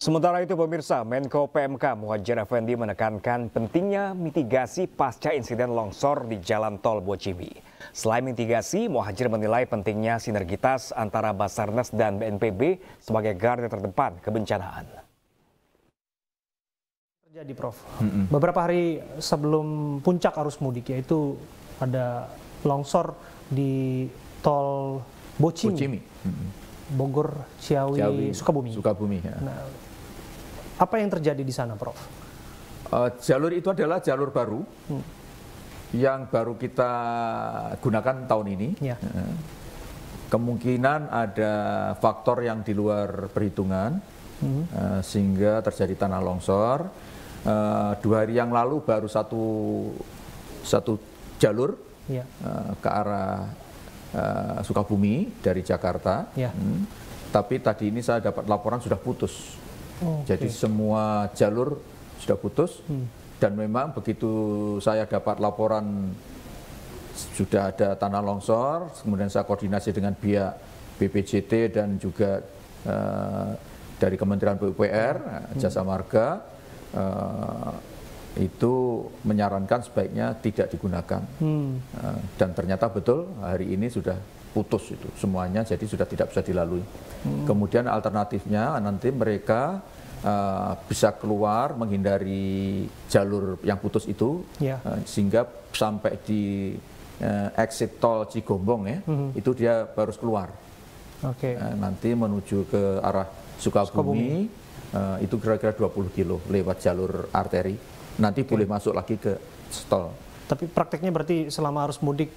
Sementara itu pemirsa, Menko PMK Muhadjir Effendi menekankan pentingnya mitigasi pasca insiden longsor di Jalan Tol Bocimi. Selain mitigasi, Muhadjir menilai pentingnya sinergitas antara Basarnas dan BNPB sebagai garda terdepan kebencanaan. Terjadi, Prof. Beberapa hari sebelum puncak arus mudik, yaitu ada longsor di Tol Bocimi. Bogor, Ciawi, Sukabumi. Ya. Nah, apa yang terjadi di sana, Prof? Jalur itu adalah jalur baru yang baru kita gunakan tahun ini. Ya. Kemungkinan ada faktor yang di luar perhitungan sehingga terjadi tanah longsor. 2 hari yang lalu baru satu jalur ke arah Sukabumi dari Jakarta. Ya. Tapi tadi ini saya dapat laporan sudah putus. Jadi semua jalur sudah putus dan memang begitu saya dapat laporan sudah ada tanah longsor, kemudian saya koordinasi dengan pihak BPJT dan juga dari Kementerian PUPR, Jasa Marga, itu menyarankan sebaiknya tidak digunakan. Dan ternyata betul hari ini sudah putus itu semuanya, jadi sudah tidak bisa dilalui. Kemudian alternatifnya nanti mereka bisa keluar menghindari jalur yang putus itu, sehingga sampai di exit tol Cigombong itu dia baru keluar. Nanti menuju ke arah Sukabumi. Itu kira-kira 20 kilo lewat jalur arteri. Nanti boleh masuk lagi ke tol. Tapi prakteknya berarti selama arus mudik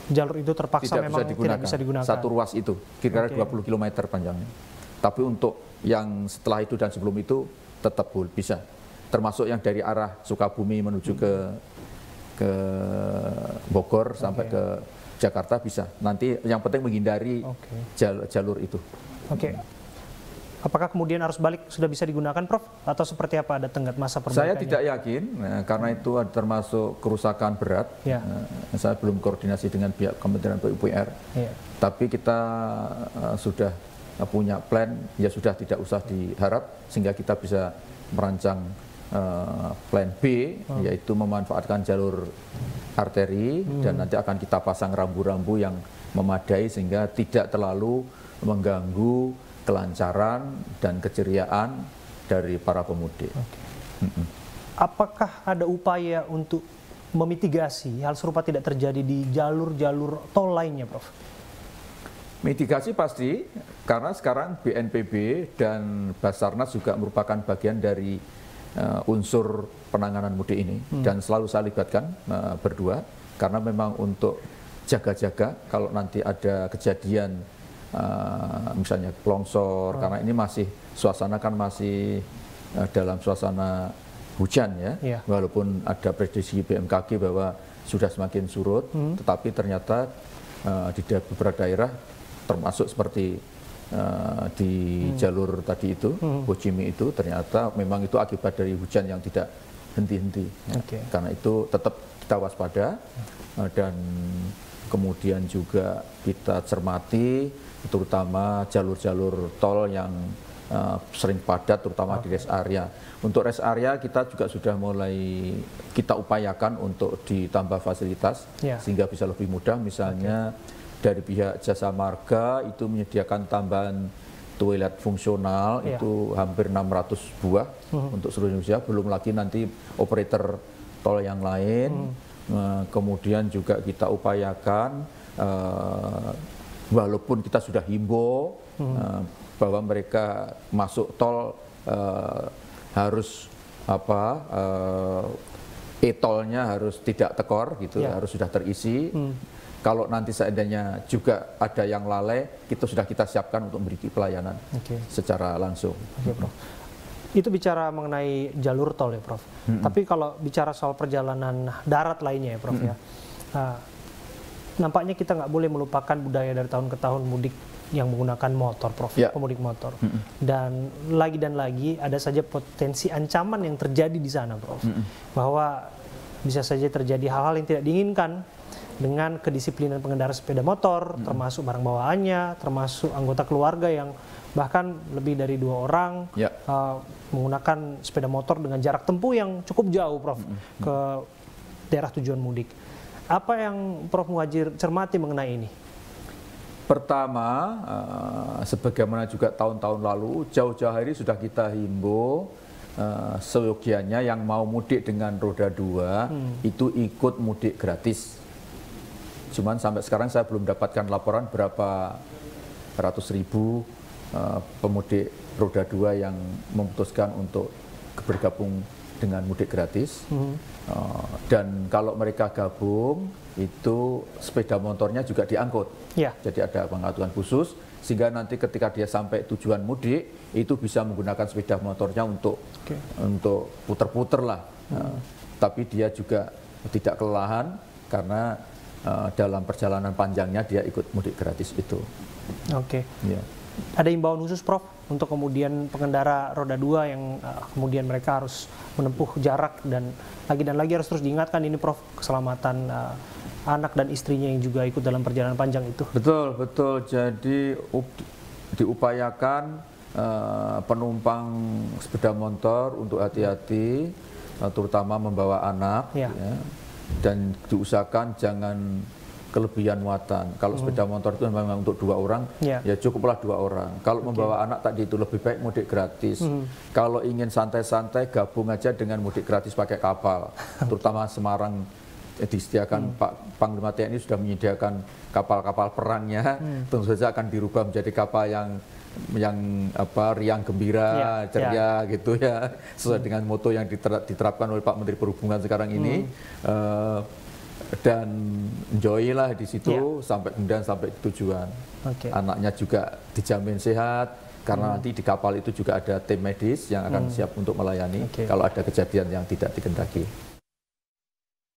jalur itu terpaksa tidak bisa digunakan. Satu ruas itu kira-kira 20 km panjangnya. Tapi untuk yang setelah itu dan sebelum itu tetap bisa. Termasuk yang dari arah Sukabumi menuju ke Bogor sampai ke Jakarta bisa. Nanti yang penting menghindari jalur itu. Apakah kemudian arus balik sudah bisa digunakan, Prof? Atau seperti apa, ada tenggat masa perbaikannya? Saya tidak yakin, karena itu termasuk kerusakan berat. Saya belum koordinasi dengan pihak Kementerian PUPR. Tapi kita sudah punya plan, ya sudah tidak usah diharap, sehingga kita bisa merancang plan B, yaitu memanfaatkan jalur arteri, dan nanti akan kita pasang rambu-rambu yang memadai sehingga tidak terlalu mengganggu kelancaran dan keceriaan dari para pemudik. Apakah ada upaya untuk memitigasi hal serupa tidak terjadi di jalur-jalur tol lainnya, Prof? Mitigasi pasti, karena sekarang BNPB dan Basarnas juga merupakan bagian dari unsur penanganan mudik ini, dan selalu saya libatkan berdua, karena memang untuk jaga-jaga kalau nanti ada kejadian misalnya longsor, karena ini masih suasana kan masih dalam suasana hujan ya, walaupun ada prediksi BMKG bahwa sudah semakin surut, tetapi ternyata di beberapa daerah termasuk seperti di jalur tadi itu, Bocimi itu, ternyata memang itu akibat dari hujan yang tidak henti-henti. Karena itu tetap kita waspada, dan kemudian juga kita cermati terutama jalur-jalur tol yang sering padat, terutama di rest area. Untuk rest area kita juga sudah mulai kita upayakan untuk ditambah fasilitas sehingga bisa lebih mudah. Misalnya dari pihak Jasa Marga itu menyediakan tambahan toilet fungsional itu hampir 600 buah untuk seluruh Indonesia. Belum lagi nanti operator tol yang lain. Kemudian juga kita upayakan walaupun kita sudah himbau bahwa mereka masuk tol harus e-tolnya harus tidak tekor gitu, harus sudah terisi. Kalau nanti seandainya juga ada yang lalai, itu sudah kita siapkan untuk memberi pelayanan secara langsung. Prof. Itu bicara mengenai jalur tol ya, Prof. Tapi kalau bicara soal perjalanan darat lainnya ya, Prof ya. Nampaknya kita nggak boleh melupakan budaya dari tahun ke tahun mudik yang menggunakan motor, Prof, pemudik motor. Dan lagi ada saja potensi ancaman yang terjadi di sana, Prof. Bahwa bisa saja terjadi hal-hal yang tidak diinginkan dengan kedisiplinan pengendara sepeda motor, termasuk barang bawaannya, termasuk anggota keluarga yang bahkan lebih dari 2 orang menggunakan sepeda motor dengan jarak tempuh yang cukup jauh, Prof, ke daerah tujuan mudik. Apa yang Prof Muhadjir cermati mengenai ini? Pertama, sebagaimana juga tahun-tahun lalu, jauh-jauh hari sudah kita himbau seyogianya yang mau mudik dengan roda 2 itu ikut mudik gratis. Cuman sampai sekarang saya belum dapatkan laporan berapa ratus ribu pemudik roda 2 yang memutuskan untuk bergabung dengan mudik gratis. Dan kalau mereka gabung, itu sepeda motornya juga diangkut. Jadi ada pengaturan khusus, sehingga nanti ketika dia sampai tujuan mudik, itu bisa menggunakan sepeda motornya untuk puter-puter lah. Tapi dia juga tidak kelelahan, karena dalam perjalanan panjangnya dia ikut mudik gratis itu. Ada imbauan khusus, Prof, untuk kemudian pengendara roda 2 yang kemudian mereka harus menempuh jarak dan lagi harus terus diingatkan ini, Prof, keselamatan anak dan istrinya yang juga ikut dalam perjalanan panjang itu. Betul. Jadi diupayakan penumpang sepeda motor untuk hati-hati, terutama membawa anak, dan diusahakan jangan kelebihan muatan. Kalau sepeda motor itu memang untuk 2 orang, ya cukuplah 2 orang. Kalau membawa anak tadi itu lebih baik mudik gratis. Kalau ingin santai-santai, gabung aja dengan mudik gratis pakai kapal. Terutama Semarang disediakan, Pak Panglima TNI sudah menyediakan kapal-kapal perangnya. Tentu saja akan dirubah menjadi kapal yang riang gembira, ceria gitu ya, sesuai dengan moto yang diterapkan oleh Pak Menteri Perhubungan sekarang ini. Dan enjoy lah di situ sampai kemudian sampai tujuan. Anaknya juga dijamin sehat, karena nanti di kapal itu juga ada tim medis yang akan siap untuk melayani kalau ada kejadian yang tidak dikehendaki.